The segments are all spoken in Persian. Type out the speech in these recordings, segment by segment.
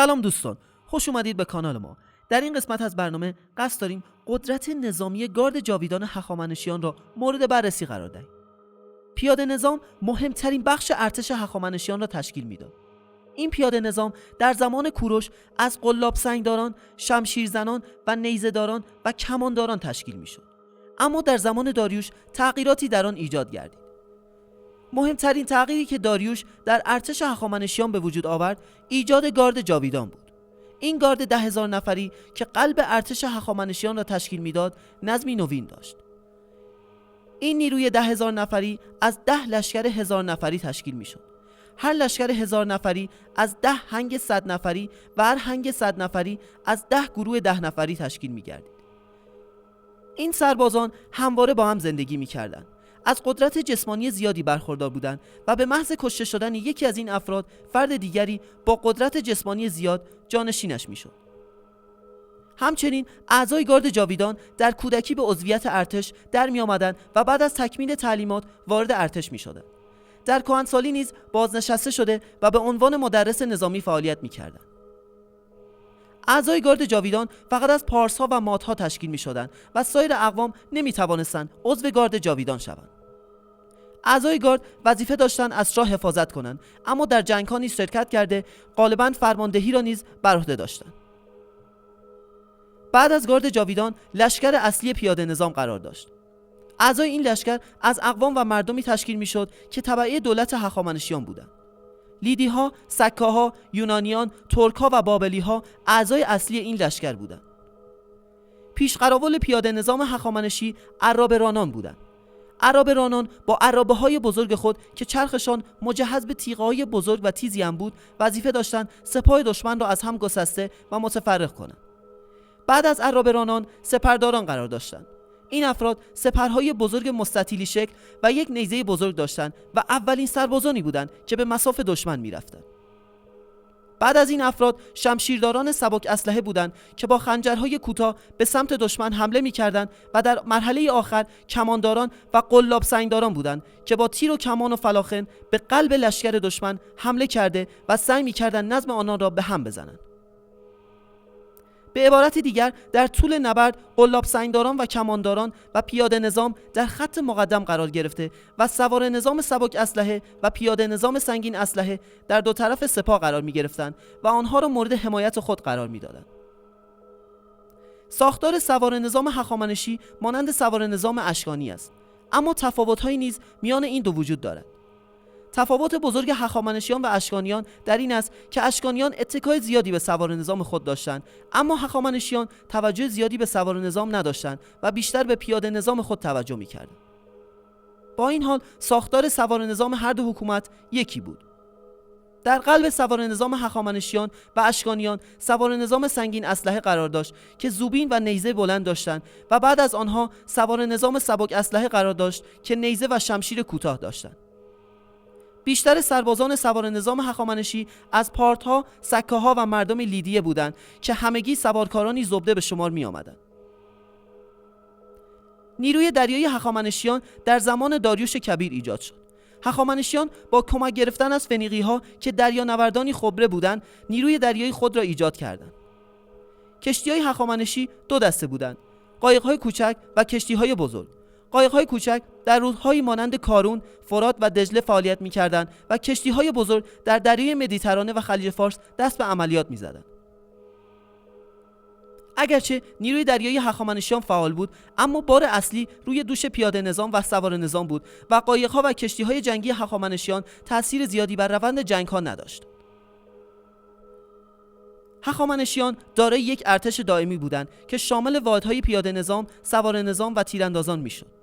سلام دوستان، خوش اومدید به کانال ما. در این قسمت از برنامه قصد داریم قدرت نظامی گارد جاویدان هخامنشیان را مورد بررسی قرار دهیم. پیاده نظام مهمترین بخش ارتش هخامنشیان را تشکیل میداد. این پیاده نظام در زمان کوروش از قلاب سنگداران، شمشیرزنان و نیزه‌داران و کمانداران تشکیل میشد. اما در زمان داریوش تغییراتی در آن ایجاد گردید. مهمترین تغییری که داریوش در ارتش هخامنشیان به وجود آورد ایجاد گارد جاویدان بود. این گارد 10,000 نفری که قلب ارتش هخامنشیان را تشکیل میداد نظمی نوین داشت. این نیروی 10,000 نفری از 10 لشکر 1000 نفری تشکیل میشد. هر لشکر 1000 نفری از 10 هنگ 100 نفری و هر هنگ 100 نفری از 10 گروه 10 نفری تشکیل می‌گردید. این سربازان همواره با هم زندگی می‌کردند. از قدرت جسمانی زیادی برخوردار بودند و به محض کشته شدن یکی از این افراد فرد دیگری با قدرت جسمانی زیاد جانشینش میشد. همچنین اعضای گارد جاویدان در کودکی به عضویت ارتش در می آمدند و بعد از تکمیل تعلیمات وارد ارتش می شدند. در کهنسالی نیز بازنشسته شده و به عنوان مدرس نظامی فعالیت می کردند. اعضای گارد جاویدان فقط از پارس‌ها و مادها تشکیل می شدند و سایر اقوام نمی توانستند عضو گارد جاویدان شوند. اعضای گارد وظیفه داشتند از شاه حفاظت کنند، اما در جنگ‌ها نیز شرکت کرده غالباً فرماندهی را نیز بر عهده داشتند. بعد از گارد جاویدان لشکر اصلی پیاده نظام قرار داشت. اعضای این لشکر از اقوام و مردمی تشکیل میشد که تبعه دولت هخامنشیان بودند. لیدی‌ها، سکاها، یونانیان، ترک‌ها و بابلی‌ها اعضای اصلی این لشکر بودند. پیشقراول پیاده نظام هخامنشی عرابرانان بودند. عرابرانان با عرابه‌های بزرگ خود که چرخشان مجهز به تیغ‌های بزرگ و تیزی هم بود، وظیفه داشتند سپاه دشمن را از هم گسسته و متفرق کنند. بعد از عرابرانان سپرداران قرار داشتند. این افراد سپرهای بزرگ مستطیلی شکل و یک نیزه بزرگ داشتند و اولین سربازانی بودند که به مصاف دشمن می‌رفتند. بعد از این افراد شمشیرداران سبک اسلحه بودند که با خنجرهای کوتاه به سمت دشمن حمله می‌کردند و در مرحله آخر کمانداران و قلاب سنگداران بودند که با تیر و کمان و فلاخن به قلب لشکر دشمن حمله کرده و سعی می‌کردند نظم آنان را به هم بزنند. به عبارت دیگر در طول نبرد قلاب سنگداران و کمانداران و پیاده نظام در خط مقدم قرار گرفته و سوار نظام سبک اسلحه و پیاده نظام سنگین اسلحه در دو طرف سپاه قرار می گرفتند و آنها را مورد حمایت خود قرار می دادند. ساختار سوار نظام هخامنشی مانند سوار نظام اشکانی است، اما تفاوت‌هایی نیز میان این دو وجود دارد. تفاوت بزرگ هخامنشیان و اشکانیان در این است که اشکانیان اتکای زیادی به سوار نظام خود داشتند، اما هخامنشیان توجه زیادی به سوار نظام نداشتند و بیشتر به پیاده نظام خود توجه می‌کردند. با این حال ساختار سوار نظام هر دو حکومت یکی بود. در قلب سوار نظام هخامنشیان و اشکانیان سوار نظام سنگین اسلحه قرار داشت که زوبین و نیزه بلند داشتند و بعد از آنها سوار نظام سبک اسلحه قرار داشت که نیزه و شمشیر کوتاه داشتند. بیشتر سربازان سوار نظام هخامنشی از پارت‌ها، سکاها و مردم لیدیه بودند که همگی سوارکارانی زبده به شمار می آمدند. نیروی دریایی هخامنشیان در زمان داریوش کبیر ایجاد شد. هخامنشیان با کمک گرفتن از فنیقی‌ها که دریانوردانی خبره بودند، نیروی دریایی خود را ایجاد کردند. کشتی‌های هخامنشی دو دسته بودند: قایق‌های کوچک و کشتی‌های بزرگ. قایق‌های کوچک در رودهایی مانند کارون، فرات و دجله فعالیت می‌کردند و کشتی‌های بزرگ در دریای مدیترانه و خلیج فارس دست به عملیات می‌زدند. اگرچه نیروی دریایی هخامنشیان فعال بود، اما بار اصلی روی دوش پیاده نظام و سوار نظام بود و قایق‌ها و کشتی‌های جنگی هخامنشیان تأثیر زیادی بر روند جنگ‌ها نداشت. هخامنشیان دارای یک ارتش دائمی بودند که شامل واحدهای پیاده نظام، سوار نظام و تیراندازان می‌شد.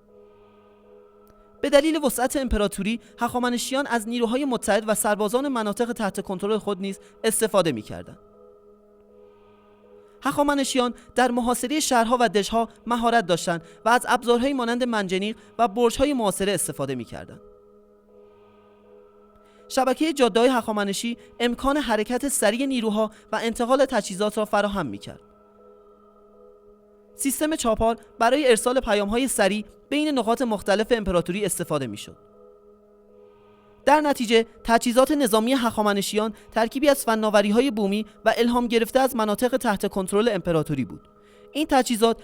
به دلیل وسعت امپراتوری، هخامنشیان از نیروهای متحد و سربازان مناطق تحت کنترل خود نیز استفاده می‌کردند. هخامنشیان در محاصره شهرها و دژها مهارت داشتند و از ابزارهایی مانند منجنیق و برج‌های محاصره استفاده می‌کردند. شبکه جاده‌های هخامنشی امکان حرکت سریع نیروها و انتقال تجهیزات را فراهم می‌کرد. سیستم چاپار برای ارسال پیام‌های سریع بین نقاط مختلف امپراتوری استفاده می‌شد. در نتیجه تجهیزات نظامی هخامنشیان ترکیبی از فناوری‌های بومی و الهام گرفته از مناطق تحت کنترل امپراتوری بود. این تجهیزات